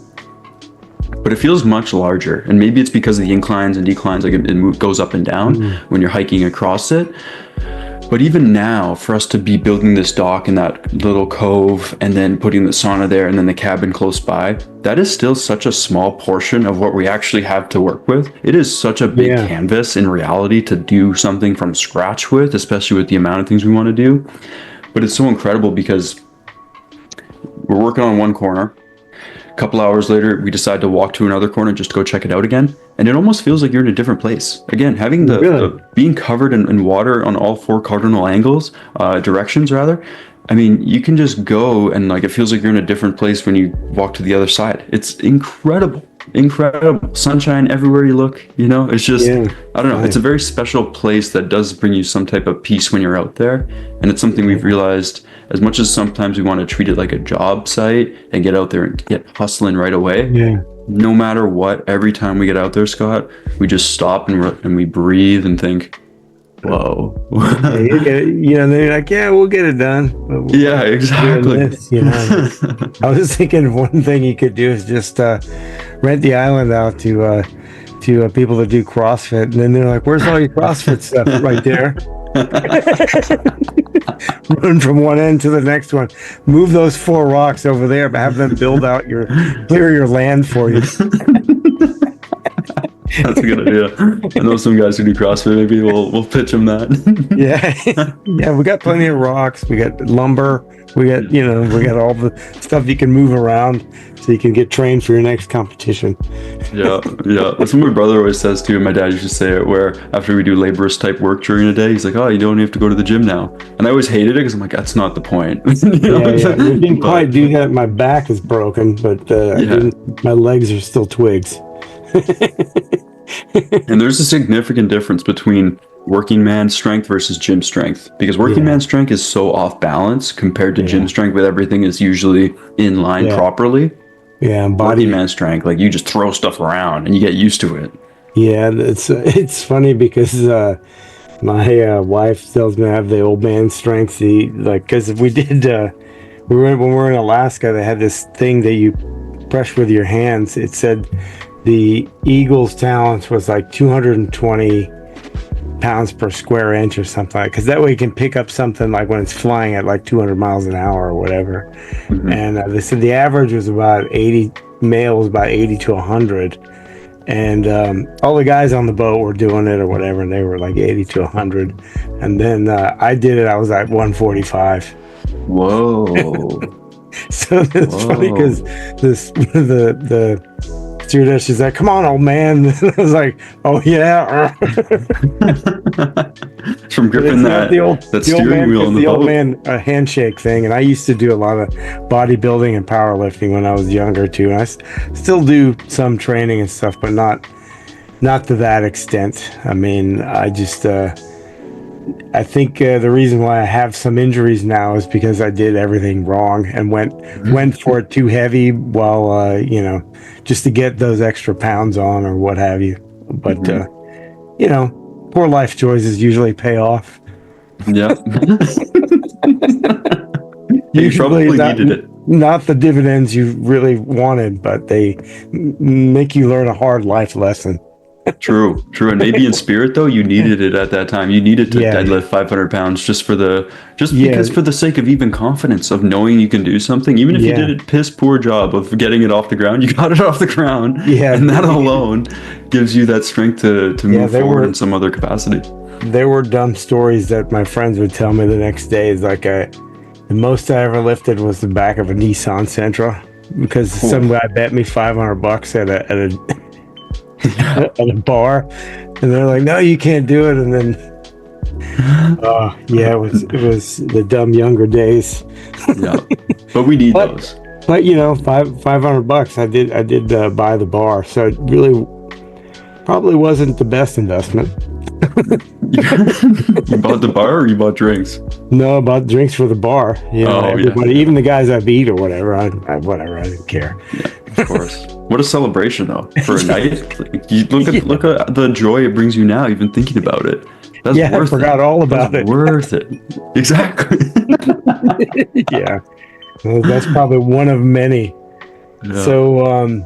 but it feels much larger. And maybe it's because of the inclines and declines, like it goes up and down when you're hiking across it. But even now, for us to be building this dock in that little cove and then putting the sauna there and then the cabin close by, that is still such a small portion of what we actually have to work with. It is such a big canvas in reality to do something from scratch with, especially with the amount of things we want to do. But it's so incredible because we're working on one corner. A couple hours later, we decide to walk to another corner just to go check it out again. And it almost feels like you're in a different place. Again, having the being covered in water on all 4 cardinal angles, directions rather. I mean, you can just go and it feels like you're in a different place when you walk to the other side. It's incredible. Sunshine everywhere you look, it's just, I don't know. It's a very special place that does bring you some type of peace when you're out there. And it's something we've realized, as much as sometimes we want to treat it like a job site and get out there and get hustling right away. No matter what, every time we get out there, Scott, we just stop and we breathe and think, whoa. You get it, they're like, yeah, we'll get it done. Yeah, exactly. I was thinking one thing you could do is just rent the island out to people that do CrossFit, and then they're like, where's all your CrossFit stuff? Right there. Run from one end to the next one. Move those 4 rocks over there, but have them build out clear your land for you. That's a good idea. I know some guys who do CrossFit. Maybe we'll pitch them that. Yeah. Yeah, we got plenty of rocks. We got lumber. We got, we got all the stuff you can move around so you can get trained for your next competition. Yeah. That's what my brother always says too, and my dad used to say it, where after we do laborious type work during the day, he's like, "Oh, you don't have to go to the gym now." And I always hated it because I'm like, that's not the point. Yeah. We didn't quite do that. My back is broken, but my legs are still twigs. And there's a significant difference between working man strength versus gym strength, because working man strength is so off balance compared to gym strength, with everything is usually in line properly. Yeah, working man strength, like you just throw stuff around and you get used to it. Yeah, it's funny because my wife tells me I have the old man strength. Because we did when we were in Alaska, they had this thing that you brush with your hands. It said the eagle's talons was like 220 pounds per square inch or something, because that way you can pick up something like when it's flying at like 200 miles an hour or whatever. And they said the average was about 80, male was about 80 to 100, and all the guys on the boat were doing it or whatever, and they were like 80 to 100, and then I did it, I was like 145. Whoa. So it's funny because the stewardess, she's like, "Come on, old man." And I was like, "Oh yeah." From gripping that steering wheel in the boat. Old man handshake thing, and I used to do a lot of bodybuilding and powerlifting when I was younger too. And I still do some training and stuff, but not to that extent. I mean, I think the reason why I have some injuries now is because I did everything wrong and went for it too heavy while just to get those extra pounds on or what have you. But poor life choices usually pay off. Yeah. You Usually probably needed it. Not the dividends you really wanted, but they make you learn a hard life lesson. True. And maybe in spirit though, you needed it at that time. You needed to deadlift 500 pounds because for the sake of even confidence of knowing you can do something, even if you did a piss poor job of getting it off the ground, you got it off the ground. Yeah. And that alone gives you that strength to move forward in some other capacity. There were dumb stories that my friends would tell me the next day. Is like the most I ever lifted was the back of a Nissan Sentra, because some guy bet me $500 at a bar, and they're like, "No, you can't do it." And then it was the dumb younger days. Yeah, but we need those. But $500, I did buy the bar, so it really probably wasn't the best investment. You bought the bar, or you bought drinks? No, I bought drinks for the bar. Everybody, even the guys I beat or whatever, I didn't care. Yeah, of course. What a celebration, though, for a night. You look at the joy it brings you now, even thinking about it. That's worth I forgot all about it. Worth it. Exactly. Yeah. Well, that's probably one of many. Yeah. So,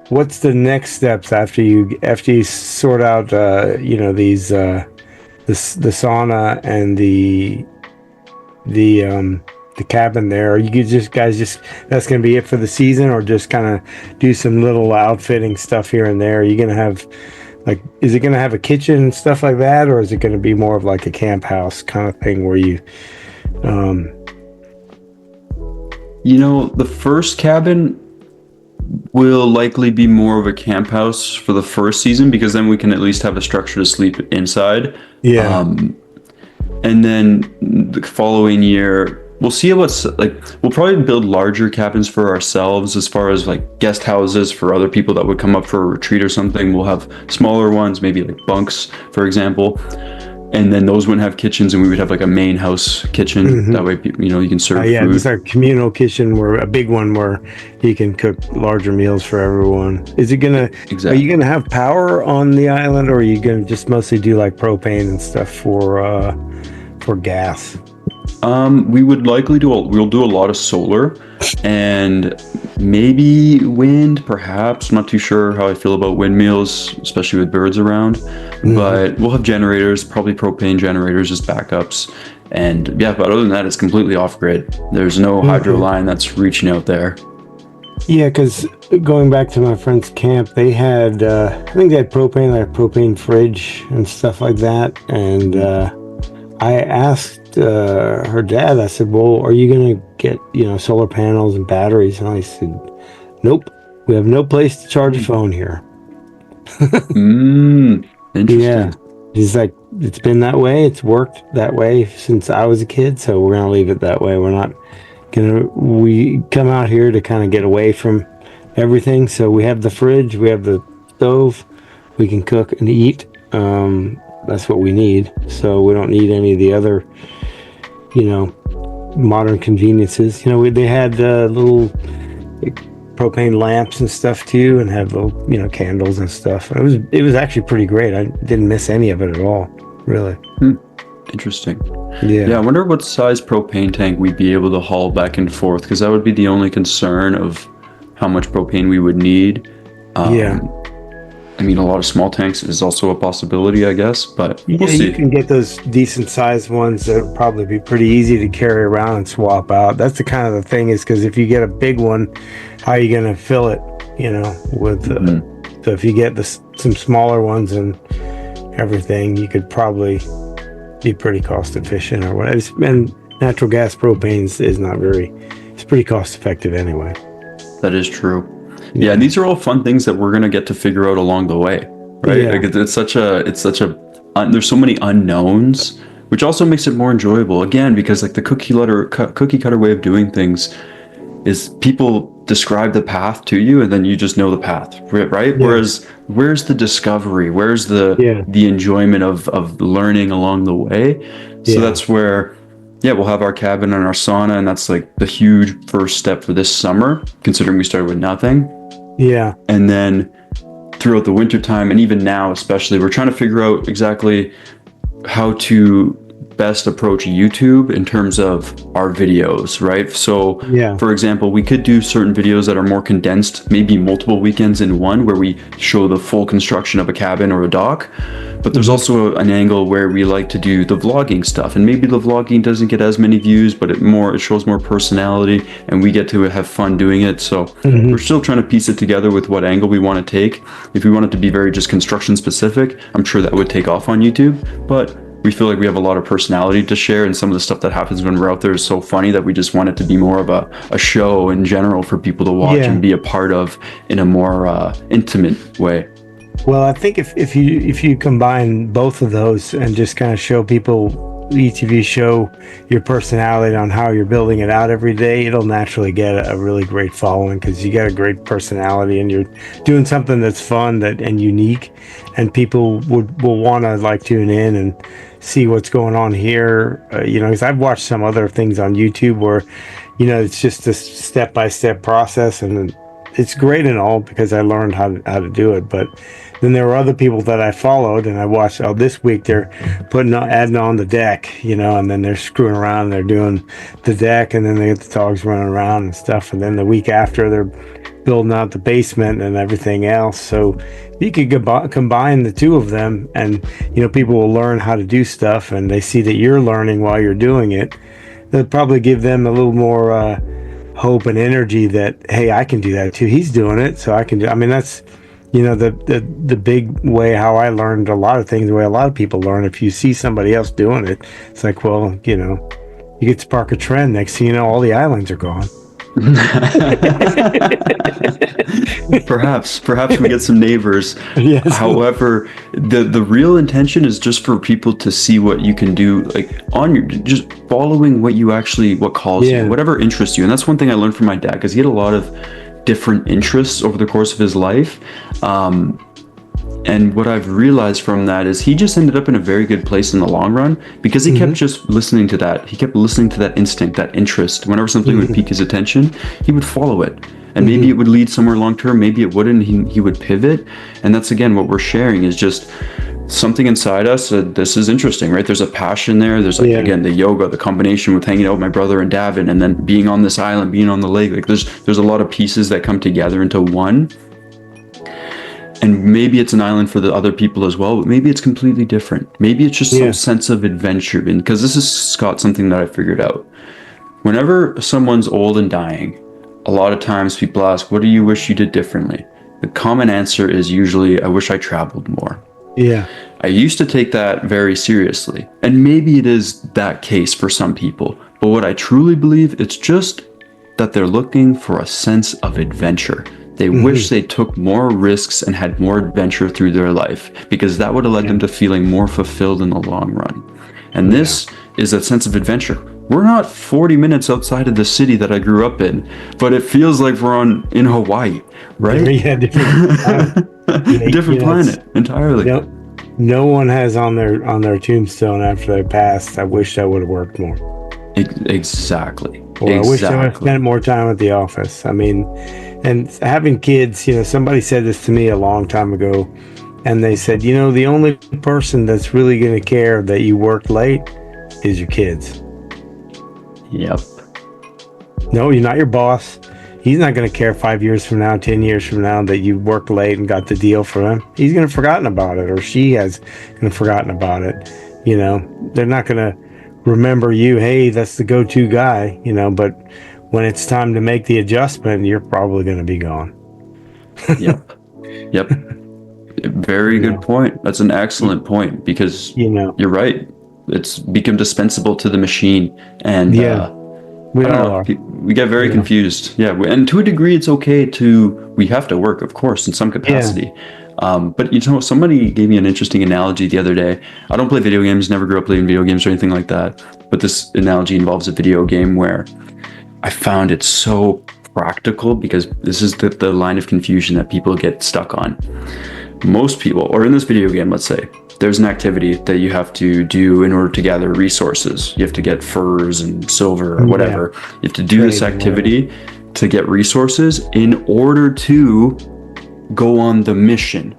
what's the next steps after you sort out these the sauna and the cabin there? Are you just that's gonna be it for the season, or just kind of do some little outfitting stuff here and there? Are you gonna have is it gonna have a kitchen and stuff like that, or is it gonna be more of like a camp house kind of thing where you the first cabin will likely be more of a camp house for the first season, because then we can at least have a structure to sleep inside. Yeah. And then the following year, we'll see what's like. We'll probably build larger cabins for ourselves, as far as like guest houses for other people that would come up for a retreat or something. We'll have smaller ones, maybe like bunks, for example. And then those wouldn't have kitchens, and we would have like a main house kitchen. Mm-hmm. That way, you can serve food. Just like a communal kitchen, where a big one where you can cook larger meals for everyone. Is it gonna? Exactly. Are you gonna have power on the island, or are you gonna just mostly do like propane and stuff for gas? We would likely we'll do a lot of solar, and maybe wind, perhaps. I'm not too sure how I feel about windmills, especially with birds around. But we'll have generators, probably propane generators as backups. And yeah, but other than that, it's completely off grid. There's no hydro line that's reaching out there. Yeah, because going back to my friend's camp, they had, I think they had propane, like a propane fridge and stuff like that. And I asked her dad, I said, well, are you going to get, solar panels and batteries? And I said, nope, we have no place to charge a phone here. Interesting. Yeah. He's like, it's been that way. It's worked that way since I was a kid. So we're going to leave it that way. We're not we come out here to kind of get away from everything. So we have the fridge, we have the stove, we can cook and eat. That's what we need. So we don't need any of the other, modern conveniences. They had little propane lamps and stuff too, and had little, candles and stuff. It was actually pretty great. I didn't miss any of it at all, really. Interesting. Yeah. I wonder what size propane tank we'd be able to haul back and forth, because that would be the only concern of how much propane we would need. I mean, a lot of small tanks is also a possibility, I guess, but we'll see. You can get those decent sized ones that would probably be pretty easy to carry around and swap out. That's the kind of the thing, is because if you get a big one, how are you going to fill it, with so if you get some smaller ones and everything, you could probably be pretty cost efficient or whatever. And natural gas propane is not it's pretty cost effective anyway. That is true. Yeah, and these are all fun things that we're gonna get to figure out along the way, right? Yeah. Like it's such a there's so many unknowns, which also makes it more enjoyable. Again, because like the cookie cutter way of doing things is people describe the path to you, and then you just know the path, right? Yeah. Whereas, where's the discovery? Where's the enjoyment of learning along the way? So that's where, we'll have our cabin and our sauna, and that's like the huge first step for this summer, considering we started with nothing. Yeah. And then throughout the winter time, and even now especially, we're trying to figure out exactly how to best approach YouTube in terms of our videos, right? So for example, we could do certain videos that are more condensed, maybe multiple weekends in one, where we show the full construction of a cabin or a dock. But there's also an angle where we like to do the vlogging stuff, and maybe the vlogging doesn't get as many views, but it shows more personality, and we get to have fun doing it. So we're still trying to piece it together with what angle we want to take. If we want it to be very just construction specific, I'm sure that would take off on YouTube, but we feel like we have a lot of personality to share, and some of the stuff that happens when we're out there is so funny that we just want it to be more of a show in general for people to watch and be a part of in a more intimate way. Well, I think if you combine both of those and just kind of show people, each of you show your personality on how you're building it out every day, it'll naturally get a really great following, because you got a great personality and you're doing something that's fun and unique, and people will want to like tune in and see what's going on here. Because I've watched some other things on YouTube where, it's just a step-by-step process, and it's great and all because I learned how to do it. But then there were other people that I followed and I watched, this week they're adding on the deck, and then they're screwing around and they're doing the deck, and then they get the dogs running around and stuff. And then the week after they're building out the basement and everything else. So you could combine the two of them, and, people will learn how to do stuff, and they see that you're learning while you're doing it. They'll probably give them a little more hope and energy that, hey, I can do that too. He's doing it, so I can do. I mean, that's the big way how I learned a lot of things, the way a lot of people learn. If you see somebody else doing it, it's like, well, you get to spark a trend. Next thing you know, all the islands are gone. Perhaps we get some neighbors. Yes. However, the real intention is just for people to see what you can do, like just following what calls you, whatever interests you. And that's one thing I learned from my dad, because he had a lot of different interests over the course of his life. And what I've realized from that is he just ended up in a very good place in the long run, because he kept just listening to that. He kept listening to that instinct, that interest. Whenever something would pique his attention, he would follow it. And maybe it would lead somewhere long term, maybe it wouldn't. He would pivot. And that's, again, what we're sharing is just something inside us said, this is interesting, right? There's a passion there. There's like, Yeah. again, the yoga, the combination with hanging out with my brother and Davin, and then being on this island, being on the lake. Like there's a lot of pieces that come together into one. And maybe it's an island for the other people as well, but maybe it's completely different. Maybe it's just some sense of adventure. And because this is, Scott, something that I figured out. Whenever someone's old and dying, a lot of times people ask, what do you wish you did differently? The common answer is usually, I wish I traveled more. Yeah. I used to take that very seriously. And maybe it is that case for some people. But what I truly believe, it's just that they're looking for a sense of adventure. They wish they took more risks and had more adventure through their life, because that would have led them to feeling more fulfilled in the long run. And this is a sense of adventure. We're not 40 minutes outside of the city that I grew up in, but it feels like we're in Hawaii, right? Yeah, Different planet entirely. No one has on their tombstone after they passed, I wish I would have worked more. Exactly. Or I wish I would have spent more time at the office. I mean, and having kids, somebody said this to me a long time ago, and they said, the only person that's really going to care that you worked late is your kids. Yep. No, you're not your boss. He's not going to care 5 years from now, 10 years from now that you worked late and got the deal for him. He's going to have forgotten about it, or she has forgotten about it. They're not going to remember you. Hey, that's the go-to guy, but when it's time to make the adjustment, you're probably going to be gone. Yep. Very good point. That's an excellent point, because you're right. It's become dispensable to the machine, and we all are. We get very confused. Yeah, and to a degree, it's okay we have to work, of course, in some capacity. But somebody gave me an interesting analogy the other day. I don't play video games, never grew up playing video games or anything like that. But this analogy involves a video game where I found it so practical, because this is the line of confusion that people get stuck on. Most people, or in this video game, let's say, there's an activity that you have to do in order to gather resources. You have to get furs and silver or whatever. You have to do this activity to get resources in order to go on the mission.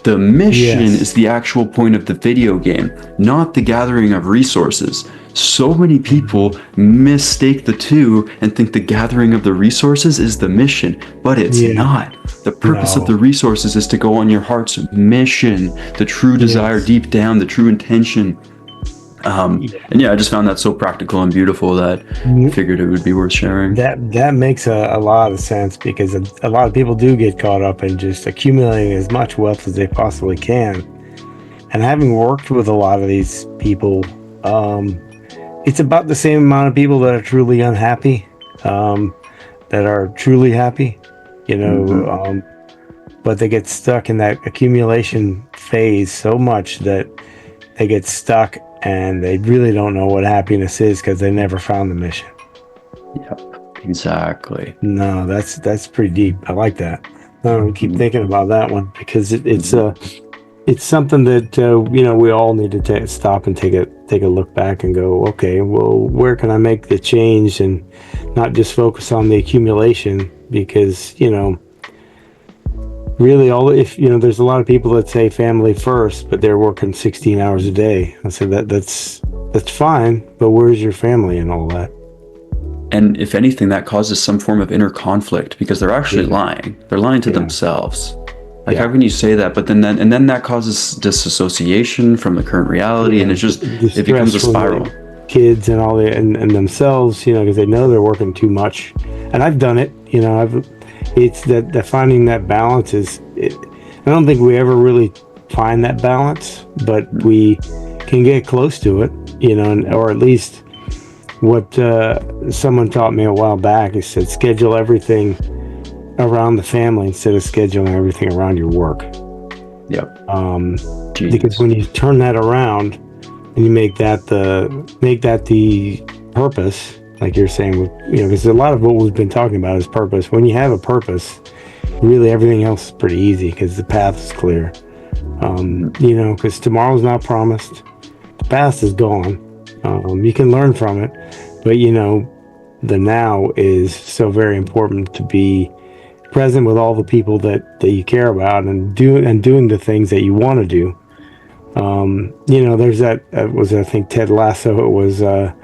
The mission is the actual point of the video game, not the gathering of resources. So many people mistake the two and think the gathering of the resources is the mission, but it's not. The purpose of the resources is to go on your heart's mission, the true desire deep down, the true intention. And I just found that so practical and beautiful that I figured it would be worth sharing. That makes a lot of sense, because a lot of people do get caught up in just accumulating as much wealth as they possibly can. And having worked with a lot of these people, it's about the same amount of people that are truly unhappy, that are truly happy, but they get stuck in that accumulation phase so much that they get stuck and they really don't know what happiness is, because they never found the mission. Yep, exactly. No, that's pretty deep. I like that. I keep thinking about that one, because it's something that we all need to stop and take a look back and go, okay, well, where can I make the change, and not just focus on the accumulation, because really there's a lot of people that say family first, but they're working 16 hours a day. I said that's fine, but where's your family and all that? And if anything, that causes some form of inner conflict, because they're actually lying. They're lying to themselves. Like, how can you say that? But then that causes disassociation from the current reality, and it becomes a spiral. Kids and all and themselves, because they know they're working too much. And I've done it. It's that finding that balance I don't think we ever really find that balance, but we can get close to it, or at least what someone taught me a while back. He said, schedule everything around the family instead of scheduling everything around your work. Yep. Because when you turn that around and you make that the purpose, like you're saying, because a lot of what we've been talking about is purpose. When you have a purpose, really everything else is pretty easy, because the path is clear. Because tomorrow's not promised. The past is gone. You can learn from it, but the now is so very important, to be present with all the people that you care about, and doing the things that you want to do, There's that was, I think, Ted Lasso. It was the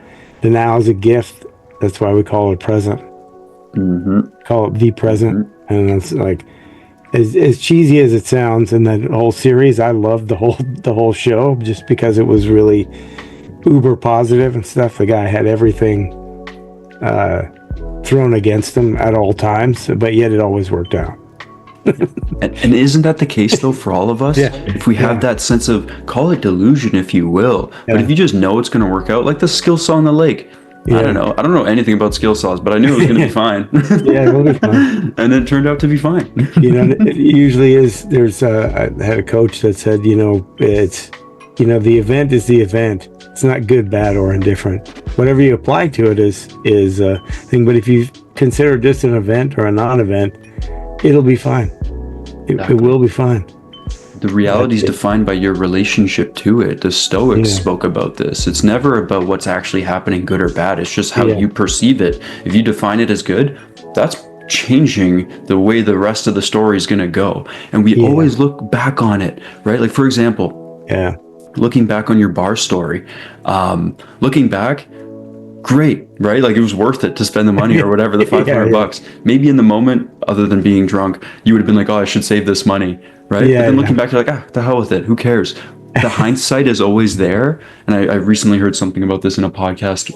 now is a gift. That's why we call it present. Call it the present. And it's like, as cheesy as it sounds, in that whole series, I loved the whole show just because it was really uber positive and stuff. The guy had everything thrown against him at all times, but yet it always worked out. And isn't that the case though for all of us? Yeah. If we have that sense of, call it delusion if you will, but if you just know it's going to work out, like the skill saw on the lake. I don't know anything about skill saws, but I knew it was going to be fine. Yeah, it will be fine. And it turned out to be fine. It usually is. I had a coach that said, it's, the event is the event. It's not good, bad, or indifferent. Whatever you apply to it is a thing. But if you consider just an event or a non-event, it'll be fine. It will be fine. The reality is defined by your relationship to it. The Stoics spoke about this. It's never about what's actually happening, good or bad. It's just how you perceive it. If you define it as good, that's changing the way the rest of the story is going to go. And we always look back on it, right? Like, for example, looking back on your bar story, looking back, great, right? Like, it was worth it to spend the money or whatever, the $500. Maybe in the moment, other than being drunk, you would have been like, oh, I should save this money, right? But then looking back, you're like, the hell with it. Who cares? The hindsight is always there. And I recently heard something about this in a podcast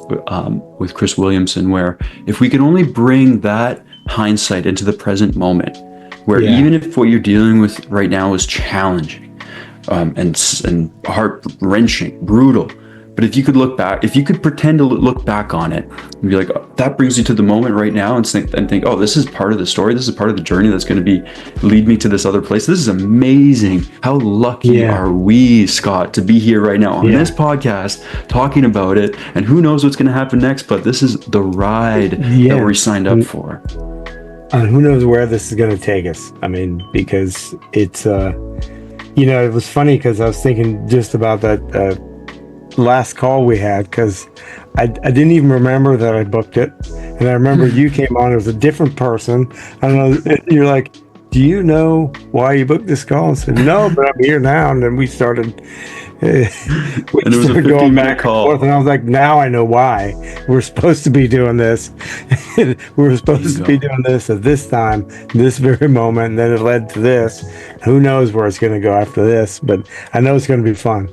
with Chris Williamson, where if we could only bring that hindsight into the present moment, where even if what you're dealing with right now is challenging and heart-wrenching, brutal, but if you could look back, if you could pretend to look back on it and be like, oh, that brings you to the moment right now, and think, oh, this is part of the story. This is part of the journey that's going to lead me to this other place. This is amazing. How lucky are we, Scott, to be here right now on this podcast talking about it? And who knows what's going to happen next? But this is the ride that we signed up for. Who knows where this is going to take us? I mean, because it's, it was funny because I was thinking just about that last call we had, because I didn't even remember that I booked it, and I remember you came on. It was a different person. I don't know. You're like, do you know why you booked this call? I said, no, but I'm here now. And then we started. And it was a 15-minute call. And I was like, now I know why we're supposed to be doing this. We're supposed to be doing this at this time, this very moment, and then it led to this. Who knows where it's going to go after this? But I know it's going to be fun.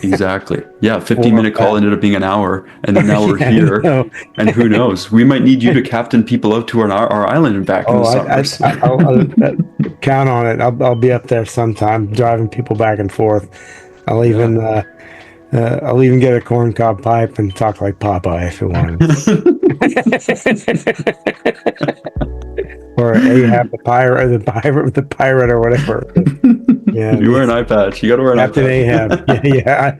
Exactly. Yeah, 15-minute call ended up being an hour, and then now we're here. And who knows? We might need you to captain people out to our island and back in the summers. I'll count on it. I'll be up there sometime, driving people back and forth. I'll even get a corncob pipe and talk like Popeye if you want. Or Ahab the pirate or whatever. Yeah, you wear an eye patch. You got to wear an Captain eye patch. Ahab. Yeah.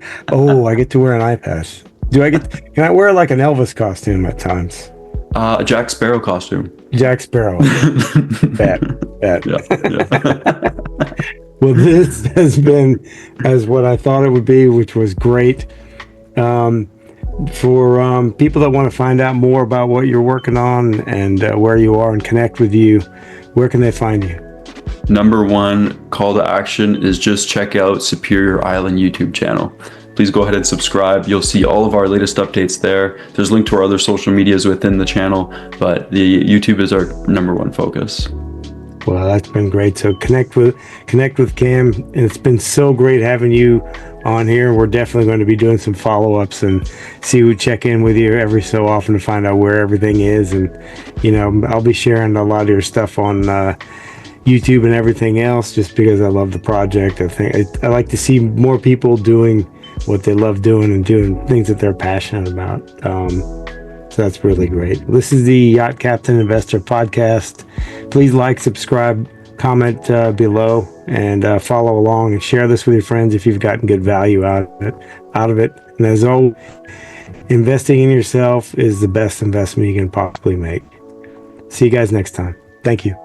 I get to wear an eye patch. Can I wear like an Elvis costume at times? A Jack Sparrow costume. Jack Sparrow. Bet. Yeah. Well, this has been as what I thought it would be, which was great. For people that want to find out more about what you're working on and where you are and connect with you, where can they find you? Number one call to action is just check out Superior Island YouTube channel. Please go ahead and subscribe. You'll see all of our latest updates there. There's a link to our other social medias within the channel, but the YouTube is our number one focus. Well, that's been great. So connect with Cam, and it's been so great having you on here. We're definitely going to be doing some follow-ups and check in with you every so often to find out where everything is. And I'll be sharing a lot of your stuff on YouTube and everything else, just because I love the project. I like to see more people doing what they love doing and doing things that they're passionate about. So that's really great. This is the Yacht Captain Investor Podcast. Please like, subscribe, comment below, and follow along and share this with your friends if you've gotten good value out of it. And as always, investing in yourself is the best investment you can possibly make. See you guys next time. Thank you.